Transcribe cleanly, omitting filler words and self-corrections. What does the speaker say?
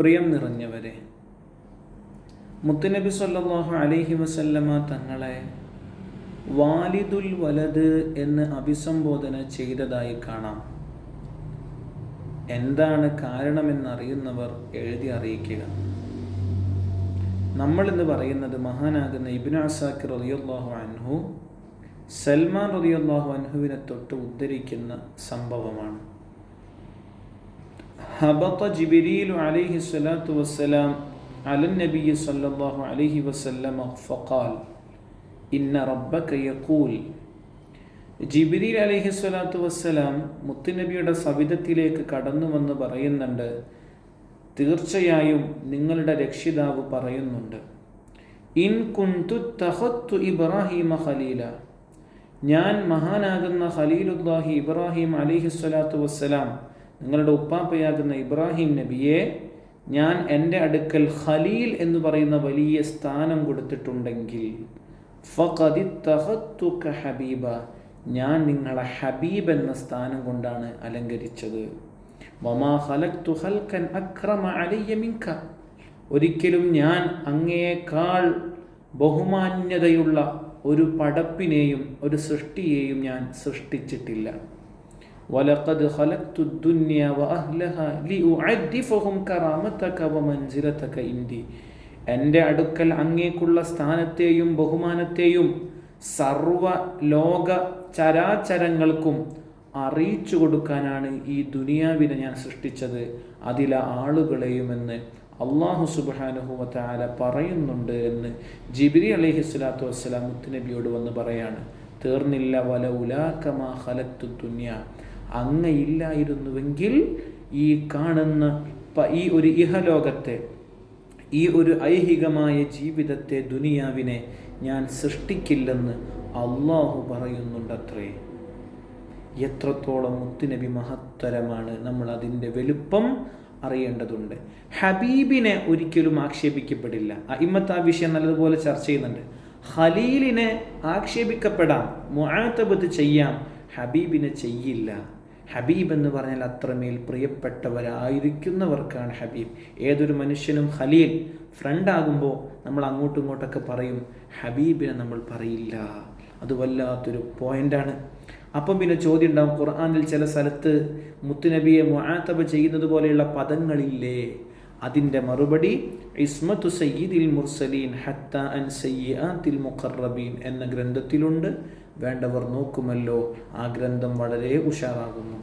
പ്രിയം നിറഞ്ഞവരെ, മുത്തുനബി സല്ലല്ലാഹു അലൈഹി വസല്ലമ തങ്ങളെ വാലിദുൽ വലദ് എന്ന് അഭിസംബോധന ചെയ്തതായി കാണാം. എന്താണ് കാരണമെന്നറിയുന്നവർ എഴുതി അറിയിക്കുക. നമ്മളിന്ന് പറയുന്നത് മഹാനാകുന്ന ഇബ്നു അസാക്കിർ റളിയല്ലാഹു അൻഹു സൽമാൻ റളിയല്ലാഹു അൻഹുവിനെ തൊട്ട് ഉദ്ധരിക്കുന്ന സംഭവമാണ്. ഹബത ജിബ്രീൽ അലൈഹി സ്വലാത്തു വസ്സലാം അലൻ നബി സല്ലല്ലാഹു അലൈഹി വസല്ലം ഫഖാൽ ഇന്ന റബ്ബക യഖൂൽ. ജിബ്രീൽ അലൈഹി സ്വലാത്തു വസ്സലാം മുത്തുനബിയുടെ സവിധത്തിലേക്ക് കടന്നു വന്ന് പറയുന്നുണ്ട്, തീർച്ചയായും നിങ്ങളുടെ രക്ഷിതാവ് പറയുന്നുണ്ട്, ഇൻ കുന്തു തഖത്തു ഇബ്രാഹിമ ഖലീല, ഞാൻ മഹാനാകുന്ന ഖലീലുല്ലാഹി ഇബ്രാഹിം അലൈഹി സ്വലാത്തു വസ്സലാം, നിങ്ങളുടെ ഉപ്പാപ്പയാകുന്ന ഇബ്രാഹിം നബിയെ ഞാൻ എൻ്റെ അടുക്കൽ ഖലീൽ എന്ന് പറയുന്ന വലിയ സ്ഥാനം കൊടുത്തിട്ടുണ്ടെങ്കിൽ ഫഖദി തഖത്തുക ഹബീബ, ഞാൻ നിങ്ങളെ ഹബീബ് എന്ന സ്ഥാനം കൊണ്ടാണ് അലങ്കരിച്ചത്. വമാ ഖലഖ്തു ഖൽഖൻ അക്രമ അലയ്യ മിൻക, ഒരിക്കലും ഞാൻ അങ്ങയേക്കാൾ ബഹുമാന്യതയുള്ള ഒരു പടപ്പിനെയും ഒരു സൃഷ്ടിയെയും ഞാൻ സൃഷ്ടിച്ചിട്ടില്ല. വലഖദ് ഖലഖ്തു ദുനിയ വഅഹ്ലഹ ലിഉഅദ്ദിഫഹും കറാമതക വമൻസിലതക ഇൻദി, എൻ്റെ അടുക്കൽ അങ്ങേക്കുള്ള സ്ഥാനത്തെയും ബഹുമാനത്തെയും സർവ ലോക ചരാചരങ്ങൾക്കും അറിയിച്ചു കൊടുക്കാനാണ് ഈ ദുനിയാവിനെ ഞാൻ സൃഷ്ടിച്ചത്, അതിലെ ആളുകളെയുമെന്ന് അള്ളാഹു സുബ്ഹാനഹു വ തആല പറയുന്നുണ്ട് എന്ന് ജിബ്രീൽ അലൈഹി സ്വലാത്തു വസ്സലാം മുത്തുനബിയോട് വന്ന് പറയാണ്. തീർന്നില്ല, വലൗലാക മാ ഖലഖ്തു ദുനിയ, അങ്ങയില്ലായിരുന്നുവെങ്കിൽ ഈ കാണുന്ന ഈ ഒരു ഇഹലോകത്തെ, ഈ ഒരു ഐഹികമായ ജീവിതത്തെ, ദുനിയാവിനെ ഞാൻ സൃഷ്ടിക്കില്ലെന്ന് അള്ളാഹു പറയുന്നുണ്ടത്രേ. എത്രത്തോളം മുത്തുനബി മഹത്തരമാണ്, നമ്മൾ അതിൻ്റെ വലുപ്പം അറിയേണ്ടതുണ്ട്. ഹബീബിനെ ഒരിക്കലും ആക്ഷേപിക്കപ്പെടില്ല. അഇമ്മത്ത് ആ വിഷയം നല്ലതുപോലെ ചർച്ച ചെയ്യുന്നുണ്ട്. ഖലീലിനെ ആക്ഷേപിക്കപ്പെടാം, മുആതബത്ത് ചെയ്യാം, ഹബീബിനെ ചെയ്യില്ല. ഹബീബ് എന്ന് പറഞ്ഞാൽ അത്രമേൽ പ്രിയപ്പെട്ടവരായിരിക്കുന്നവർക്കാണ് ഹബീബ്. ഏതൊരു മനുഷ്യനും ഖലീൽ ഫ്രണ്ടാകുമ്പോൾ നമ്മൾ അങ്ങോട്ടും ഇങ്ങോട്ടൊക്കെ പറയും, ഹബീബിനെ നമ്മൾ പറയില്ല. അത് വല്ലാത്തൊരു പോയിൻ്റാണ്. അപ്പം പിന്നെ ചോദ്യം ഉണ്ടാവും, ഖുർആനിൽ ചില സ്ഥലത്ത് മുത്തുനബിയെ മുആതബ ചെയ്യുന്നത് പോലെയുള്ള പദങ്ങളില്ലേ? അതിൻ്റെ മറുപടി ഇസ്മത്തു സയ്യിദിൽ മുർസലീൻ ഹത്താ അൻ സയ്യിആത്തിൽ മുഖറബീൻ എന്ന ഗ്രന്ഥത്തിലുണ്ട്. വേണ്ടവർ നോക്കുമല്ലോ, ആ ഗ്രന്ഥം വളരെ ഉഷാറാകുന്നു.